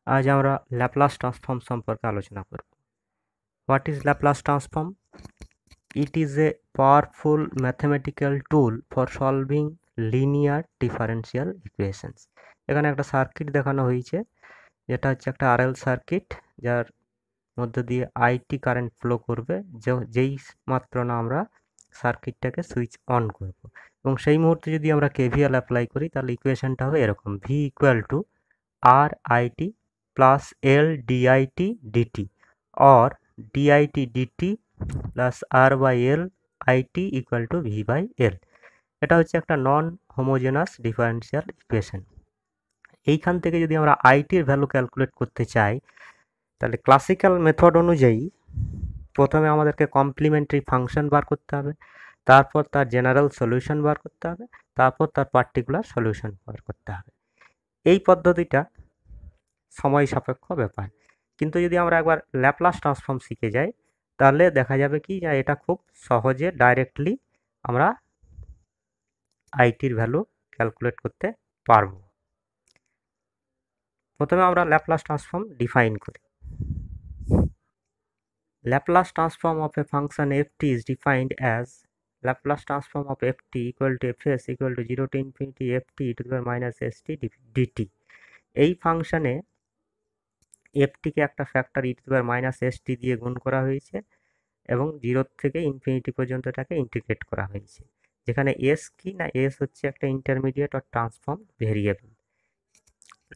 আজ আমরা Laplace transform সম্পর্কে আলোচনা করব। What is Laplace transform? It is a powerful mathematical tool for solving linear differential equations. এখানে একটা সার্কিট দেখানো হয়েছে, যেটা হচ্ছে একটা আরএল সার্কিট, যার মধ্য দিয়ে আইটি কারেন্ট ফ্লো করবে যেই মাত্র না আমরা সার্কিটটাকে সুইচ অন করব, এবং সেই মুহূর্তে যদি আমরা কেভিএল অ্যাপ্লাই করি তাহলে ইকুয়েশনটা হবে এরকম: V equal to R i t plus L d i t d t, or dit dt plus R by L i t equal to V by L. এটা হচ্ছে একটা নন হোমোজেনাস ডিফারেন্সিয়াল ইকুয়েশন। এইখান থেকে যদি আমরা আইটির ভ্যালু ক্যালকুলেট করতে চাই, তাহলে ক্লাসিক্যাল মেথড অনুযায়ী প্রথমে আমাদেরকে কমপ্লিমেন্টারি ফাংশন বার করতে হবে, তারপর তার জেনারেল সলিউশন বার করতে হবে, তারপর তার পার্টিকুলার সলিউশন বার করতে হবে। এই পদ্ধতিটা সময় সাপেক্ষ ব্যাপার, কিন্তু যদি আমরা একবার ল্যাপ্লাস ট্রান্সফর্ম শিখে যাই তাহলে দেখা যাবে কি যে এটা খুব সহজে ডাইরেক্টলি আমরা আইটির ভ্যালু ক্যালকুলেট করতে পারবো। প্রথমে আমরা ল্যাপ্লাস ট্রান্সফর্ম ডিফাইন করি। Laplace transform of a function ft is defined as Laplace transform of ft equal to fs equal to 0 to infinity ft e to the power minus st dt। এই ফাংশনে এফটিকে একটা factor E to the power minus ST দিয়ে গুণ করা হয়েছে এবং 0 থেকে infinity পর্যন্ত এটাকে ইন্টিগ্রেট করা হয়েছে, যেখানে এস কি না, এস হচ্ছে একটা intermediate or transform variable.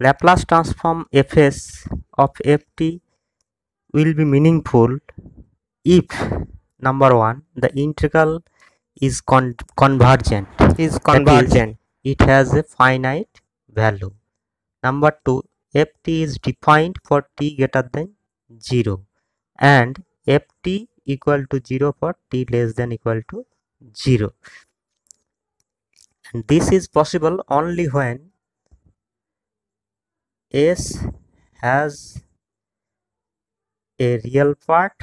Laplace transform FS of FT will be meaningful if number one, the integral is convergent, it has a finite value. Number two, ft is defined for t greater than 0 and ft equal to 0 for t less than equal to 0, and this is possible only when s has a real part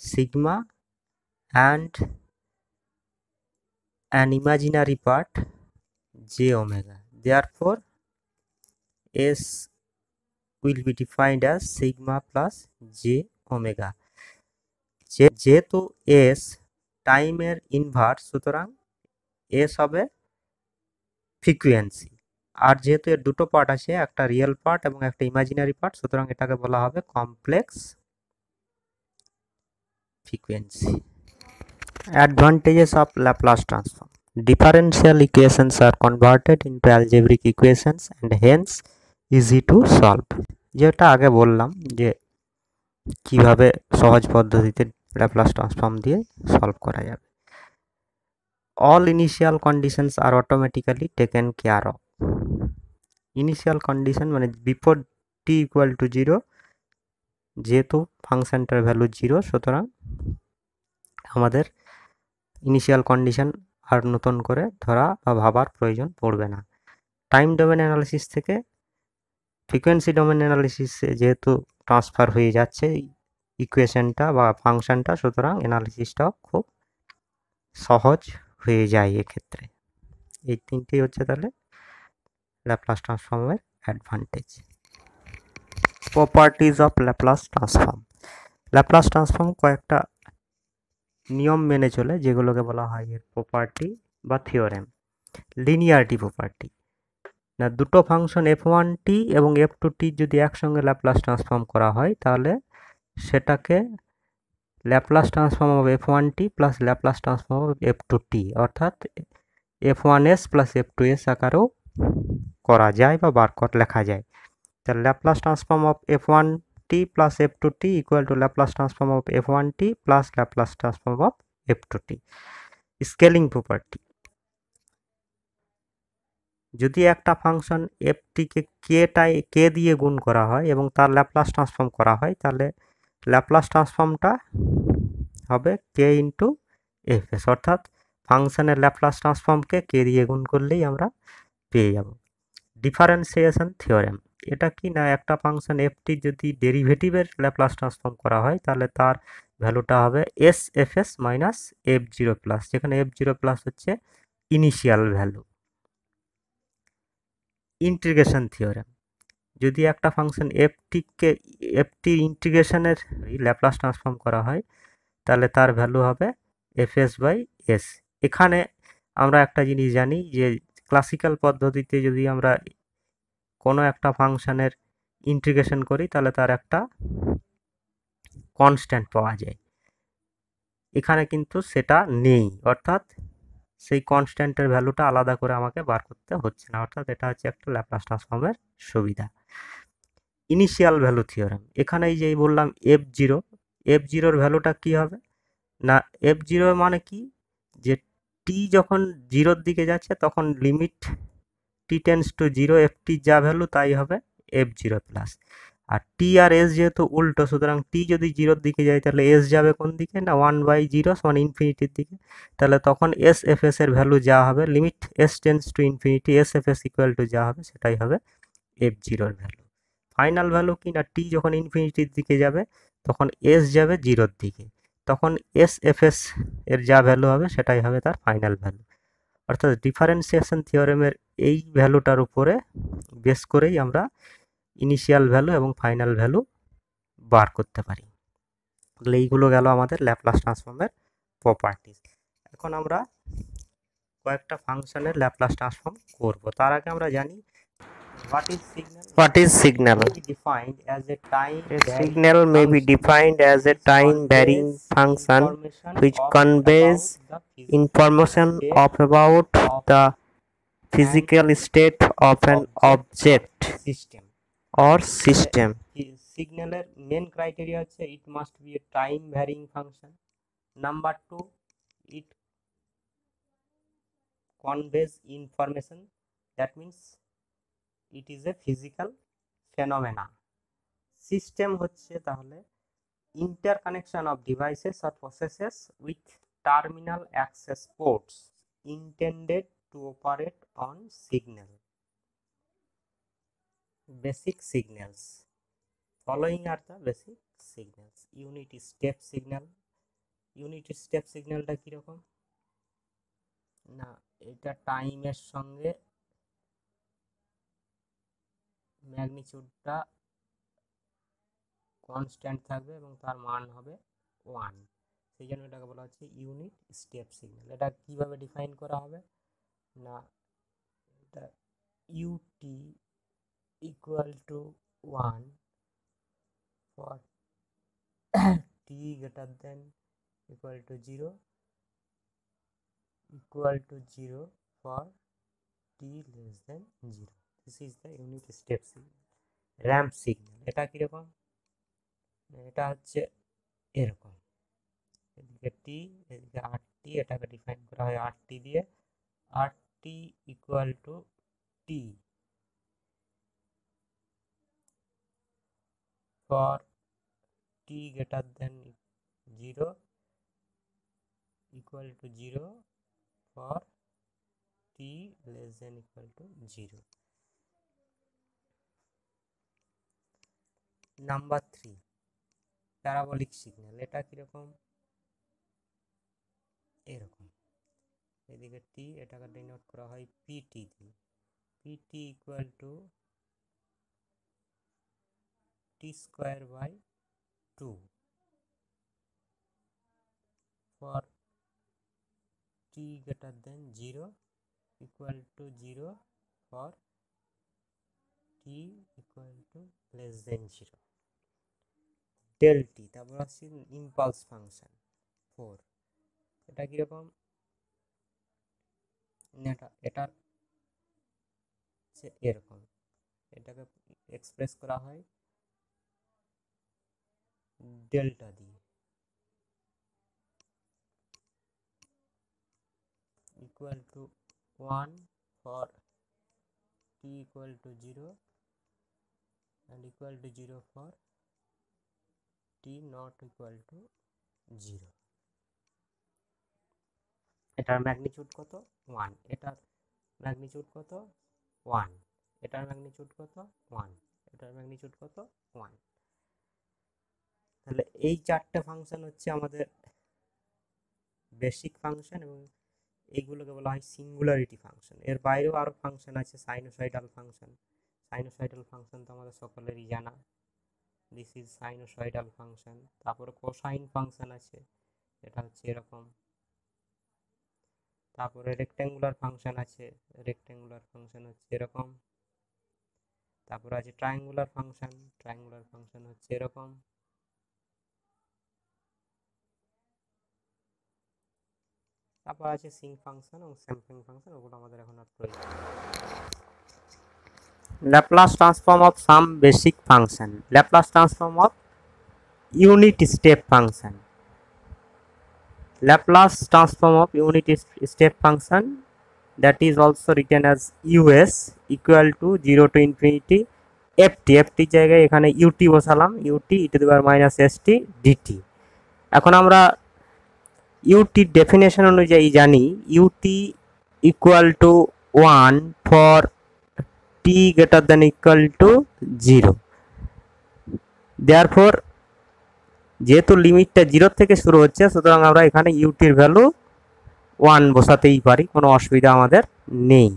sigma and an imaginary part j omega. Therefore s will be defined as sigma plus j omega. যেহেতু s টাইমের inverse, সুতরাং s হবে frequency, আর যেহেতু এর দুটো part আছে, একটা real part এবং একটা ইমাজিনারি পার্ট, সুতরাং এটাকে বলা হবে complex frequency. Advantages of Laplace transform: differential equations are converted into algebraic equations and hence easy to solve। যেটা আগে বললাম যে কিভাবে সহজ পদ্ধতিতে ল্যাপ্লাস ট্রান্সফর্ম দিয়ে সলভ করা যাবে। All initial conditions are automatically taken care of। Initial condition মানে বিফোর টি ইকুয়াল টু 0, যেহেতু ফাংশনটার ভ্যালু 0, সুতরাং আমাদের ইনিশিয়াল কন্ডিশন আর নতুন করে ধরা বা ভাবার প্রয়োজন পড়বে না। টাইম ডোমেন অ্যানালিসিস থেকে ফ্রিকোয়েন্সি ডোমেন অ্যানালিসিসে যেহেতু ট্রান্সফার হয়ে যাচ্ছে ইকুয়েশনটা বা ফাংশনটা, সুতরাং অ্যানালিসিসটাও খুব সহজ হয়ে যায় এক্ষেত্রে। এই তিনটি হচ্ছে তাহলে ল্যাপ্লাস ট্রান্সফর্মের advantage. Properties of Laplace transform. Laplace transform কয়েকটা নিয়ম মেনে চলে, যেগুলোকে বলা হয় এর প্রপার্টি বা থিওরেম। লিনিয়ারিটি প্রপার্টি, না দুটো ফাংশন f1t এবং f2t যদি একসঙ্গে ল্যাপ্লাস ট্রান্সফর্ম করা হয় তাহলে সেটাকে Laplace transform of f1t plus Laplace transform of f2t অর্থাৎ f1s প্লাস f2s আকারেও করা যায় বা লেখা যায়। তাহলে Laplace transform of f1t plus f2t equal to Laplace transform of f1t plus Laplace transform of f2t। Scaling property, যদি একটা function এফটিকে কে দিয়ে গুণ করা হয় এবং তার ল্যাপ্লাস ট্রান্সফর্ম করা হয়, তাহলে ল্যাপ্লাস ট্রান্সফর্মটা হবে কে ইন্টু এফএস, অর্থাৎ ফাংশনের ল্যাপ্লাস ট্রান্সফর্মকে কে দিয়ে গুণ করলেই আমরা পেয়ে যাব। ডিফারেন্সিয়েশন থিওরেম, এটা কি না, একটা ফাংশন এফটি যদি ডেরিভেটিভের ল্যাপ্লাস ট্রান্সফর্ম করা হয় তাহলে তার ভ্যালুটা হবে S FS minus F zero plus, যেখানে এফ জিরো প্লাস হচ্ছে ইনিশিয়াল ভ্যালু। ইন্টিগ্রেশন থিওরেম, যদি একটা ফাংশন এফটির ইন্টিগ্রেশনের ল্যাপ্লাস ট্রান্সফর্ম করা হয় তাহলে তার ভ্যালু হবে এফএস বাই এস। এখানে আমরা একটা জিনিস জানি যে ক্লাসিক্যাল পদ্ধতিতে যদি আমরা কোনো একটা ফাংশনের ইন্টিগ্রেশন করি তাহলে তার একটা কনস্ট্যান্ট পাওয়া যায়। এখানে কিন্তু সেটা নেই, অর্থাৎ সেই কনস্ট্যান্টের ভ্যালুটা আলাদা করে আমাকে বার করতে হচ্ছে না, অর্থাৎ এটা হচ্ছে একটা ল্যাপ্লাস ট্রান্সফর্মের সুবিধা। ইনিশিয়াল ভ্যালু থিওরেম, এখানে এই যে বললাম এফ জিরোর ভ্যালুটা কি হবে না, এফ জিরো মানে কি, যে টি যখন জিরোর দিকে যাচ্ছে তখন limit t tends to zero এফটির যা ভ্যালু তাই হবে এফ জিরো প্লাস। আর টি আর এস যেহেতু উল্টো, সুতরাং টি যদি জিরোর দিকে যায় তাহলে এস যাবে কোন দিকে না 1/0 সমান ইনফিনিটির দিকে। তাহলে তখন এস এফ এস এর ভ্যালু যা হবে, limit S tends to infinity S F S equal to যা হবে সেটাই হবে এফ জিরোর ভ্যালু। ফাইনাল ভ্যালু কি না, টি যখন ইনফিনিটির দিকে যাবে তখন এস যাবে জিরোর দিকে, তখন এস এফ এস এর যা ভ্যালু হবে সেটাই হবে তার ফাইনাল ভ্যালু। অর্থাৎ ডিফারেন্সিয়েশন থিওরেমের এই ভ্যালুটার উপরে বেস করেই আমরা ইনিশিয়াল ভ্যালু এবং ফাইনাল ভ্যালু বার করতে পারি। তাহলে এইগুলো গেল আমাদের ল্যাপ্লাস ট্রান্সফর্মের প্রপার্টিজ। এখন আমরা কয়েকটা ফাংশনের ল্যাপ্লাস ট্রান্সফর্ম করব। তার আগে আমরা জানি what is signal. Defined as a time signal may be defined as a time varying function which conveys information of about the physical state of an object system or system. সিগন্যালের main criteria হচ্ছে it must B A time varying function. Number 2, it conveys information, that means it is a physical phenomena. System হচ্ছে তাহলে interconnection of devices or processes with terminal access ports intended to operate on signal. Basic signals. Following are the basic signals. Unit step signal. Unit step signalটা কিরকম না, এটা টাইমের সঙ্গে ম্যাগনিটিউডটা constant থাকবে এবং তার মান হবে 1, সেই জন্য এটাকে বলা হচ্ছে ইউনিট স্টেপ সিগন্যাল। এটা কিভাবে ডিফাইন করা হবে না, এটা u t equal to 1 for t greater than equal to 0, equal to 0 for t less than 0. This is the unit step signal. ramp signal এটা কি রকম, এটা হচ্ছে এরকম, এদিকে t এদিকে rt, এটাকে ডিফাইন করা হয় rt দিয়ে, rt equal to t for t greater than 0 equal to 0 for t less than equal to 0. Number 3, parabolic signal. এটা কিরকম, এরকম, এদিকে টি, এটাকে ডিনোট করা হয় পিটি দিয়ে, p t equal to t square by 2 for t greater than 0 equal to 0 for t equal to less than 0। Del t, তারপর আসছে ইম্পালস ফাংশন 4। এটা কিরকম, এটা এরকম, এটাকে এক্সপ্রেস করা হয় ডেল্টা দিয়ে, equal to 1 for t equal to 0 and equal to 0 for t not equal to 0. এটার ম্যাগনিটিউড কত 1, এটার ম্যাগনিটিউড কত 1, এটার ম্যাগনিটিউড কত 1, এটার ম্যাগনিটিউড কত 1। তাহলে এই চারটে ফাংশন হচ্ছে আমাদের বেসিক ফাংশন এবং এইগুলোকে বলা হয় সিঙ্গুলারিটি ফাংশন। এর বাইরেও আরো ফাংশন আছে, সাইনোসয়েডাল ফাংশন। সাইনোসয়েডাল ফাংশন তো আমাদের সকলেরই জানা, দিস ইজ সাইনোসয়েডাল ফাংশন। তারপরে কোসাইন ফাংশন আছে, এটা হচ্ছে এরকম। তারপরে রেক্ট্যাঙ্গুলার ফাংশন আছে, রেক্ট্যাঙ্গুলার ফাংশন হচ্ছে এরকম। তারপরে আছে ট্রায়াঙ্গুলার ফাংশন, ট্রায়াঙ্গুলার ফাংশন হচ্ছে এরকম। তারপর আছে সিঙ্ক ফাংশন এবং স্যাম্পলিং ফাংশন, ওগুলো আমাদের এখন আর প্রয়োজন। Laplace transform of some basic function, Laplace transform of unit step function, Laplace transform of unit step function, that is also written as us equal to 0 to infinity ft জায়গায় এখানে ut বসালাম, ut e to the power minus st dt। এখন আমরা ut definition অনুযায়ী জানি ut equal to 1 for t greater than equal to 0, therefore যেহেতু লিমিটটা 0 থেকে শুরু হচ্ছে, সুতরাং আমরা এখানে ইউটির ভ্যালু 1 বসাতেই পারি, কোনো অসুবিধা আমাদের নেই।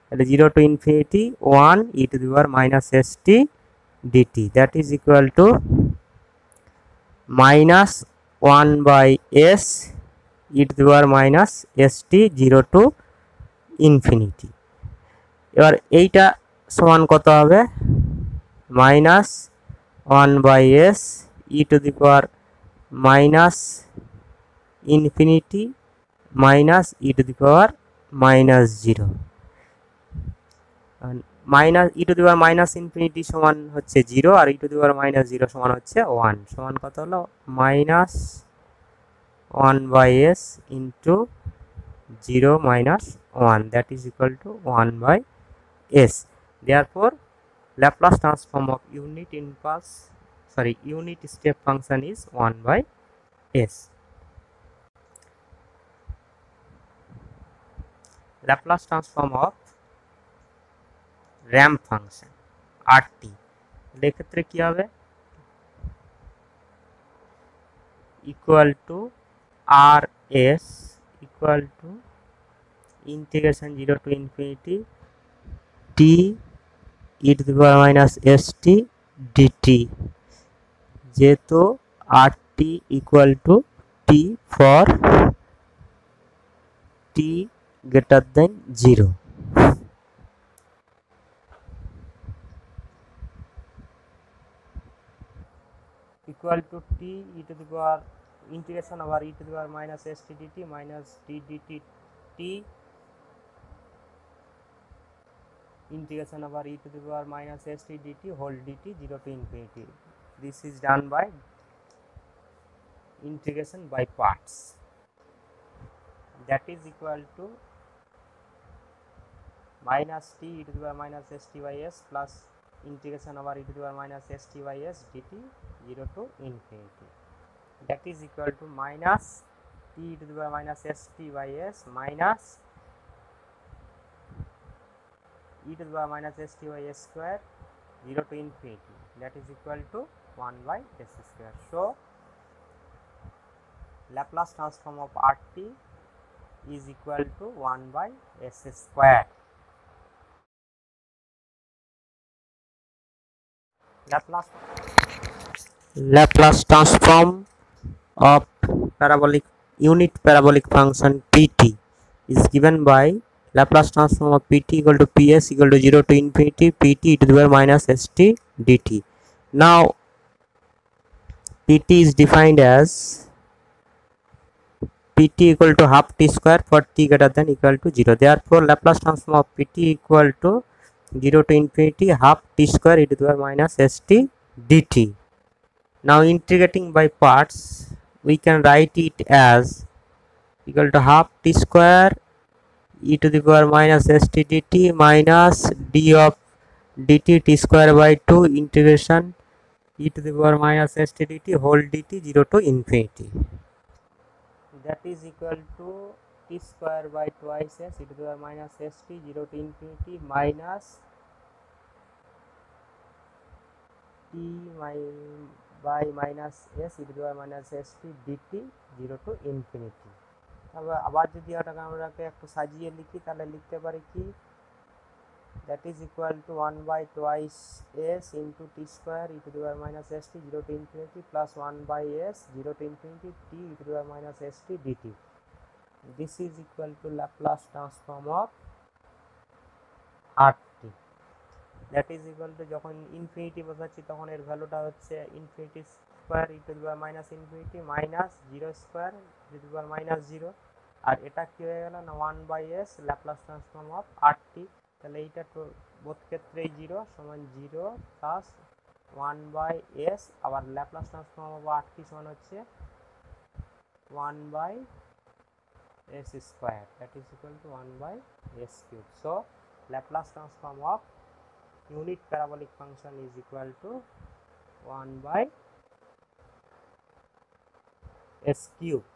তাহলে 0 to infinity 1 e to the power minus st dt, that is equal to minus 1 by s e to the power minus st 0 to infinity। এবার এইটা সমান কত হবে, minus 1 by s e to the power minus infinity minus e to the power minus 0, minus e to the power minus infinity সমান হচ্ছে 0 আর e to the power minus 0 সমান হচ্ছে 1, সমান কত হলো minus 1 by s into 0 minus 1, that is equal to 1 by s। Therefore Laplace transform of unit step function is 1 by s। Laplace transform of ramp function rt, এক্ষেত্রে কি হবে, equal to rs equal to integration 0 to infinity t e to the power minus st dt, যেহেতু rt equal to t for t greater than 0। equal to t e to the power integration over e to the power minus st dt minus d dt t integration over e to the power minus st dt whole dt 0 to infinity। This is done by integration by parts, that is equal to minus t e to the power minus st by s plus integration over e to the power minus st by s dt 0 to infinity, that is equal to minus t e to the power minus st by s minus e to the power minus st by s square 0 to infinity, that is equal to 1 by s square। So Laplace transform of rt is equal to 1 by s square। Laplace transform of unit parabolic function pt is given by Laplace transform of pt equal to ps equal to 0 to infinity pt e to the power minus st dt। Now pt is defined as pt equal to half t square for t greater than equal to 0, therefore Laplace transform of pt equal to 0 to infinity half t square e to the power minus st dt। Now integrating by parts, we can write it as equal to half t square e to the power minus st dt minus d of dt t square by 2 integration e to the power minus st dt whole dt 0 to infinity, that is equal to t square by twice s e to the power minus st 0 to infinity minus t by minus s e to the power minus st dt 0 to infinity। আবার যদি এটাকে আমরা একটু সাজিয়ে লিখি, তাহলে লিখতে পারি কি that is equal to 1 by twice s into t square e to the power minus st 0 to infinity plus 1 by s 0 to infinity t e to the power minus st dt. This is equal to Laplace transform of rt. That is equal to যখন infinity বোঝাচ্ছি তখন এর ভ্যালুটা হচ্ছে infinity square e to the power minus infinity minus 0 square e to the power minus 0, আর এটা কি হয়ে গেল না 1 by s Laplace transform of r t. তাহলে এইটা তো বোধ ক্ষেত্রেই 0 সমান 0 প্লাস 1 বাই এস, আবার ল্যাপ্লাস ট্রান্সফর্ম অফ আরটি সমান হচ্ছে 1 বাই s square, that is equal to 1 by s cube. So Laplace transform of unit parabolic function is equal to 1 by s cube.